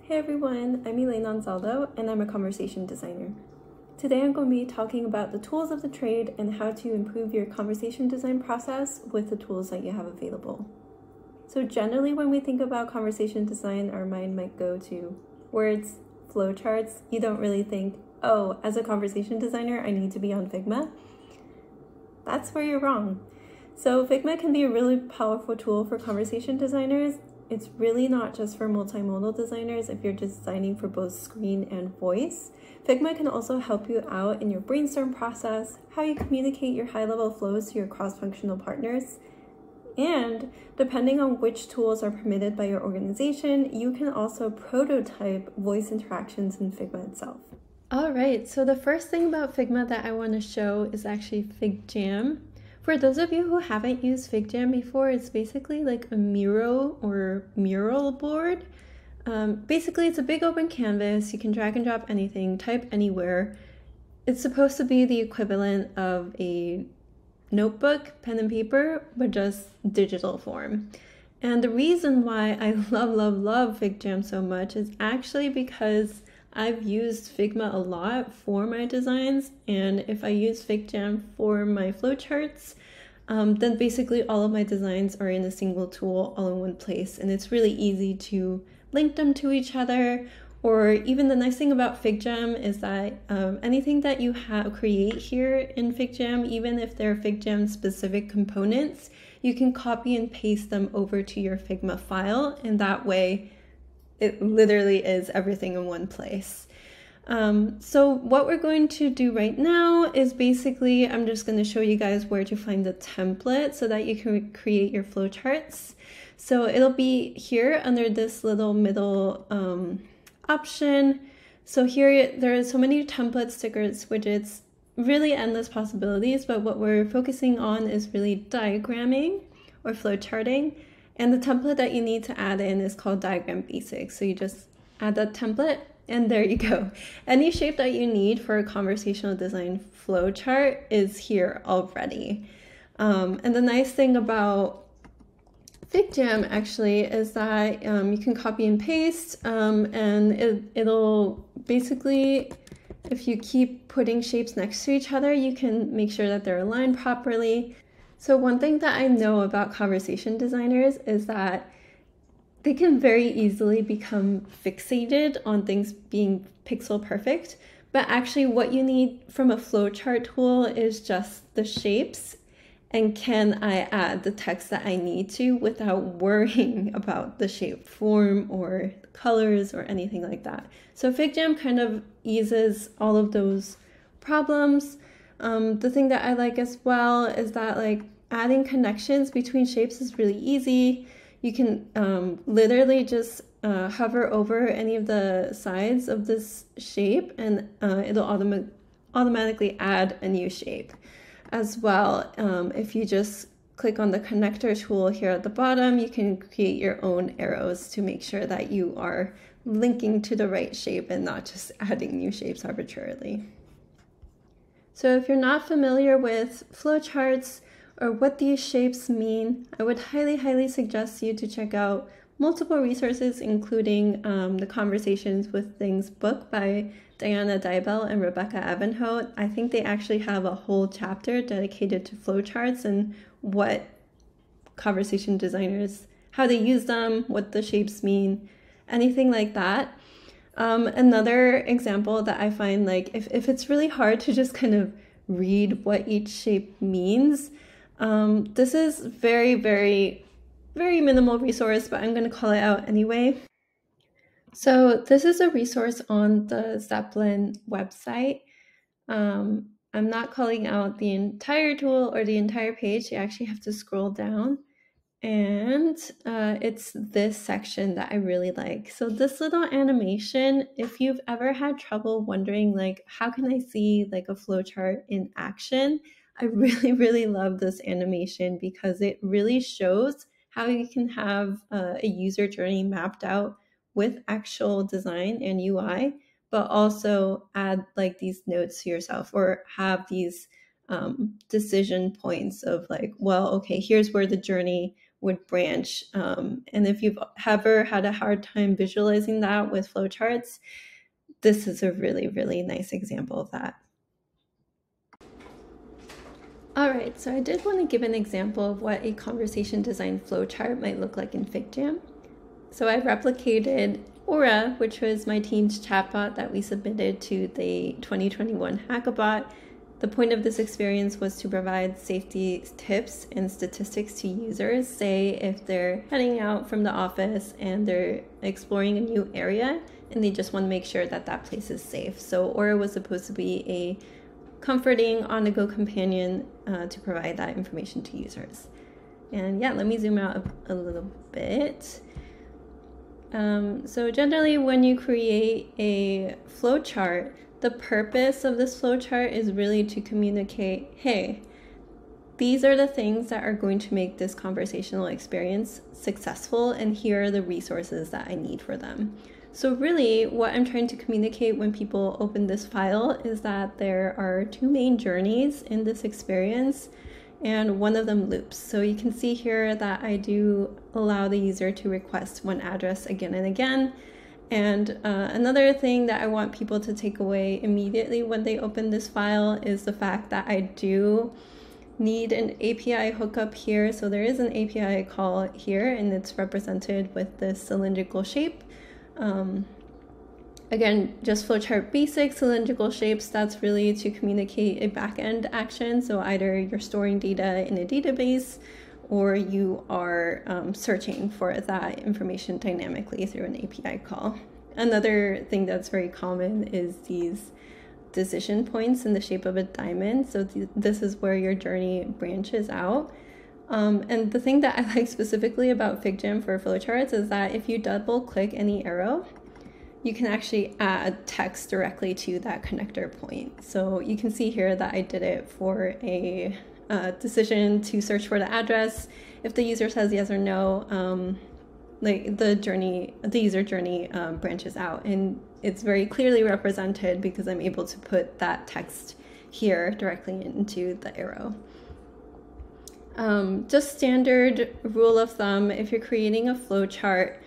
Hey everyone, I'm Elaine Ansaldo and I'm a conversation designer. Today I'm going to be talking about the tools of the trade and how to improve your conversation design process with the tools that you have available. So generally when we think about conversation design, our mind might go to words, flowcharts. You don't really think, oh, as a conversation designer, I need to be on Figma. That's where you're wrong. So Figma can be a really powerful tool for conversation designers. It's really not just for multimodal designers if you're designing for both screen and voice. Figma can also help you out in your brainstorm process, how you communicate your high-level flows to your cross-functional partners. And depending on which tools are permitted by your organization, you can also prototype voice interactions in Figma itself. All right, so the first thing about Figma that I want to show is actually FigJam. For those of you who haven't used FigJam before, it's basically like a Miro or mural board. Basically, it's a big open canvas. You can drag and drop anything, type anywhere. It's supposed to be the equivalent of a notebook, pen and paper, but just digital form. And the reason why I love FigJam so much is actually because I've used Figma a lot for my designs, and if I use FigJam for my flowcharts, then basically all of my designs are in a single tool all in one place, and it's really easy to link them to each other. Or even the nice thing about FigJam is that anything that you create here in FigJam, even if they're FigJam specific components, you can copy and paste them over to your Figma file, and that way it literally is everything in one place. So what we're going to do right now is basically, I'm just going to show you guys where to find the template so that you can create your flowcharts. So it'll be here under this little middle option. So here there are so many templates, stickers, widgets, really endless possibilities, but what we're focusing on is really diagramming or flowcharting. And the template that you need to add in is called Diagram Basics. So you just add that template and there you go. Any shape that you need for a conversational design flowchart is here already. And the nice thing about FigJam actually is that you can copy and paste and it'll basically, if you keep putting shapes next to each other, you can make sure that they're aligned properly. So one thing that I know about conversation designers is that they can very easily become fixated on things being pixel perfect, but actually what you need from a flowchart tool is just the shapes, and can I add the text that I need to without worrying about the shape form or colors or anything like that. So FigJam kind of eases all of those problems. The thing that I like as well is that like adding connections between shapes is really easy. You can literally just hover over any of the sides of this shape and it'll automatically add a new shape as well. If you just click on the connector tool here at the bottom, you can create your own arrows to make sure that you are linking to the right shape and not just adding new shapes arbitrarily. So if you're not familiar with flowcharts or what these shapes mean, I would highly suggest you to check out multiple resources, including the Conversations with Things book by Diana Deibel and Rebecca Evanhoe. I think they actually have a whole chapter dedicated to flowcharts and what conversation designers, how they use them, what the shapes mean, anything like that. Another example that I find, like if it's really hard to just kind of read what each shape means, this is very minimal resource, but I'm going to call it out anyway. So this is a resource on the Zeppelin website. I'm not calling out the entire tool or the entire page. You actually have to scroll down. And it's this section that I really like. So this little animation, if you've ever had trouble wondering, like, how can I see like a flowchart in action? I really love this animation because it really shows how you can have a user journey mapped out with actual design and UI, but also add like these notes to yourself or have these decision points of like, well, okay, here's where the journey would branch. And if you've ever had a hard time visualizing that with flowcharts, this is a really, really nice example of that. All right, so I did want to give an example of what a conversation design flowchart might look like in FigJam. So I replicated Aura, which was my team's chatbot that we submitted to the 2021 Hackathon. The point of this experience was to provide safety tips and statistics to users, say if they're heading out from the office and they're exploring a new area and they just want to make sure that that place is safe. So Aura was supposed to be a comforting on-the-go companion to provide that information to users. And yeah, let me zoom out a little bit. So generally when you create a flowchart, the purpose of this flowchart is really to communicate, hey, these are the things that are going to make this conversational experience successful, and here are the resources that I need for them. So really what I'm trying to communicate when people open this file is that there are two main journeys in this experience, and one of them loops. So you can see here that I do allow the user to request one address again and again. And another thing that I want people to take away immediately when they open this file is the fact that I do need an API hookup here. So there is an API call here, and it's represented with this cylindrical shape. Again, just flowchart basic cylindrical shapes, that's really to communicate a backend action. So either you're storing data in a database or you are searching for that information dynamically through an API call. Another thing that's very common is these decision points in the shape of a diamond. So this is where your journey branches out. And the thing that I like specifically about FigJam for flowcharts is that if you double click any arrow, you can actually add text directly to that connector point. So you can see here that I did it for a decision to search for the address. If the user says yes or no, like the user journey branches out, and it's very clearly represented because I'm able to put that text here directly into the arrow. Just standard rule of thumb, if you're creating a flowchart,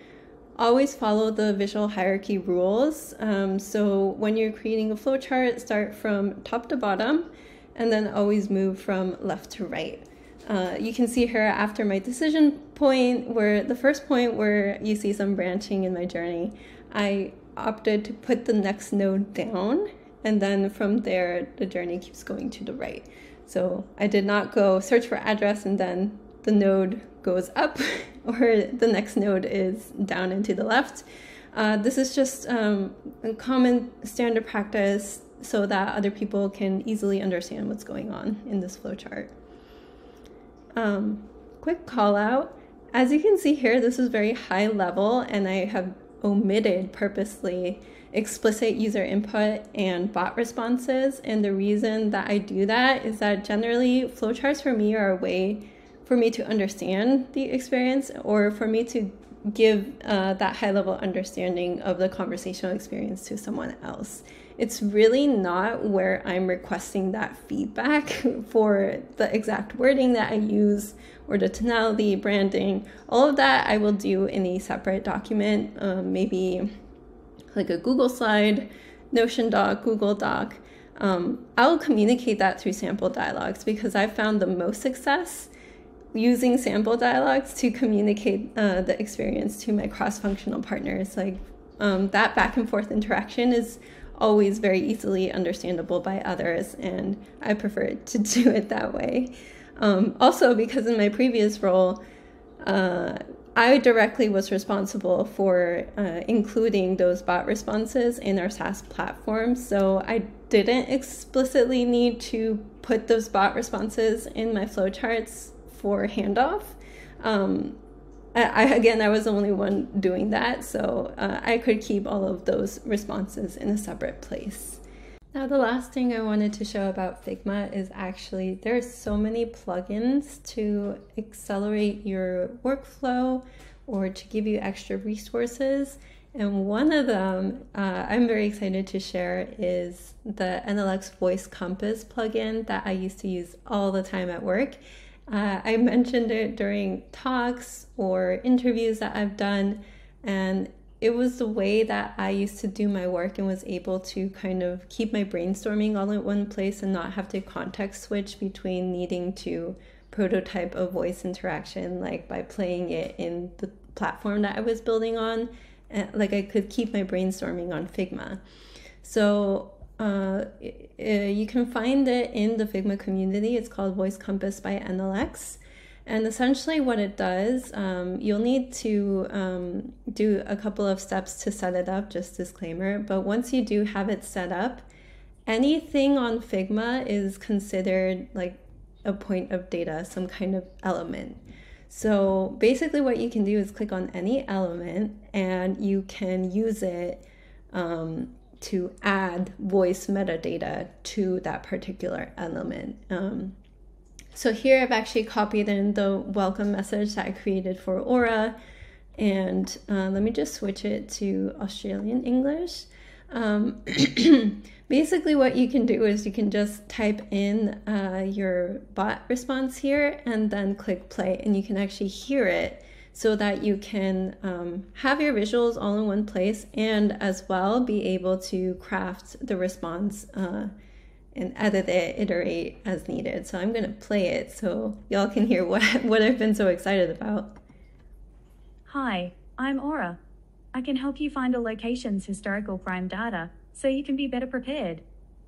always follow the visual hierarchy rules. So when you're creating a flowchart, start from top to bottom, and then always move from left to right. You can see here after my decision point, where the first point where you see some branching in my journey, I opted to put the next node down, and then from there, the journey keeps going to the right. So I did not go search for address and then the node goes up or the next node is down and to the left. This is just a common standard practice so that other people can easily understand what's going on in this flowchart. Quick call out. As you can see here, this is very high level, and I have omitted purposely explicit user input and bot responses. And the reason that I do that is that generally flowcharts for me are a way for me to understand the experience, or for me to give that high level understanding of the conversational experience to someone else. It's really not where I'm requesting that feedback for the exact wording that I use or the tonality, branding. All of that I will do in a separate document, maybe like a Google slide, Notion doc, Google doc. I'll communicate that through sample dialogues because I've found the most success using sample dialogues to communicate the experience to my cross-functional partners. Like that back and forth interaction is always very easily understandable by others, and I prefer to do it that way. Also, because in my previous role, I directly was responsible for including those bot responses in our SaaS platform. So I didn't explicitly need to put those bot responses in my flowcharts for handoff. I was the only one doing that, so I could keep all of those responses in a separate place. Now, the last thing I wanted to show about Figma is actually there are so many plugins to accelerate your workflow or to give you extra resources. And one of them I'm very excited to share is the NLX Voice Compass plugin that I used to use all the time at work. I mentioned it during talks or interviews that I've done, and it was the way that I used to do my work and was able to kind of keep my brainstorming all in one place and not have to context switch between needing to prototype a voice interaction, like by playing it in the platform that I was building on. Like I could keep my brainstorming on Figma. So you can find it in the Figma community. It's called Voice Compass by NLX. And essentially what it does, you'll need to do a couple of steps to set it up, just disclaimer. But once you do have it set up, anything on Figma is considered like a point of data, some kind of element. So basically what you can do is click on any element and you can use it to add voice metadata to that particular element. So here I've actually copied in the welcome message that I created for Aura, and let me just switch it to Australian English. Basically what you can do is you can just type in your bot response here and then click play, and you can actually hear it so that you can have your visuals all in one place and as well be able to craft the response and edit it, iterate as needed. So I'm going to play it so y'all can hear what I've been so excited about. Hi, I'm Aura. I can help you find a location's historical crime data so you can be better prepared.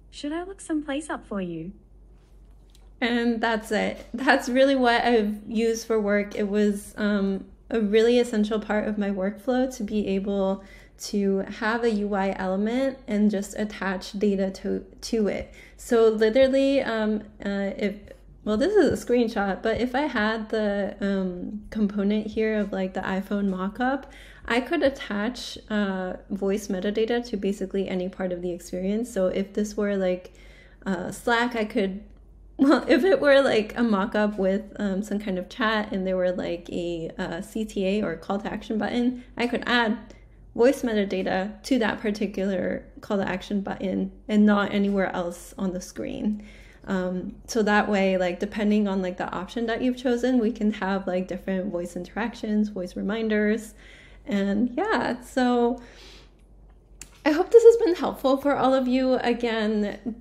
Should I look some place up for you? And that's it. That's really what I've used for work. It was a really essential part of my workflow to be able to have a UI element and just attach data to it. So literally, this is a screenshot, but if I had the component here of like the iPhone mockup, I could attach voice metadata to basically any part of the experience. So if this were like Slack, I could, well, if it were like a mockup with some kind of chat and there were like a CTA or call to action button, I could add voice metadata to that particular call to action button and not anywhere else on the screen. So that way, like depending on like the option that you've chosen, we can have like different voice interactions, voice reminders. And yeah, so I hope this has been helpful for all of you. Again,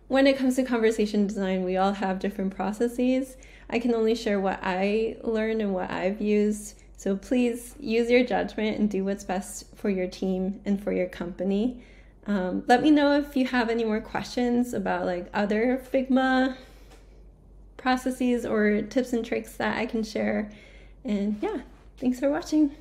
when it comes to conversation design, we all have different processes. I can only share what I learned and what I've used. So please use your judgment and do what's best for your team and for your company. Let me know if you have any more questions about like other Figma processes or tips and tricks that I can share. And yeah, thanks for watching.